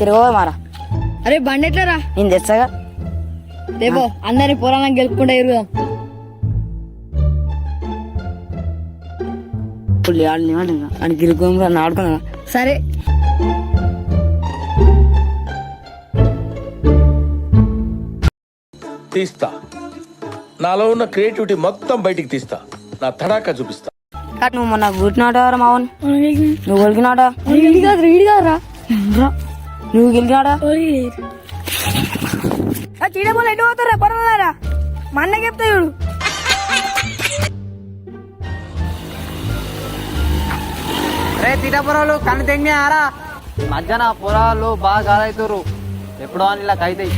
తిరగవా మారా. అరే బండి ఎట్లరా? నేను తెచ్చగా. రేపో అందరి పురాణం గెలుపుకుంటా ఇరుగుదాం. ఇప్పుడు అని గిరుకోని ఆడుకున్నా. సరే తీస్తా, నాలో ఉన్న క్రియేటివిటీ మొత్తం బయటికి తీస్తా, నా తడాకా చూపిస్తా. నువ్వు మొన్న గుట్టినాడా మావన్? నువ్వు గెలికినాడా? నువ్వు గెలికినాడా? చీడపోలు ఎటు పోతారా? పర్వాలేరా మా అన్న చెప్తా చూడు. రే తీటపురాలు కన్ను తెంగారా? మధ్యాహ్న పొరాలు బాగా గాలవుతారు. ఎప్పుడో అని ఇలా కైతాయి.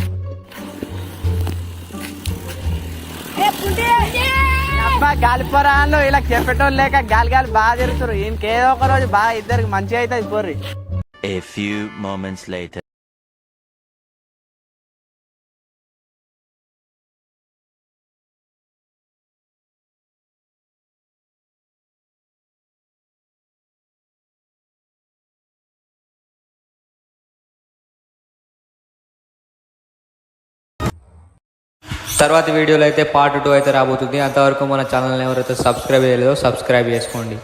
అబ్బా గాలిపొరాలు ఇలా చెప్పేటోళ్ళు లేక గాలి గాలి బాగా తిరుగుతారు. ఇంకేదో ఒక రోజు బాగా ఇద్దరికి మంచిగా అవుతుంది పోర్రి. A few moments later. తర్వాత వీడియోలో అయితే పార్ట్ 2 అయితే రాబోతుంది. అంతవరకు మన ఛానల్ని ఎవరైతే సబ్స్క్రైబ్ చేయలేదో సబ్స్క్రైబ్ చేసుకోండి.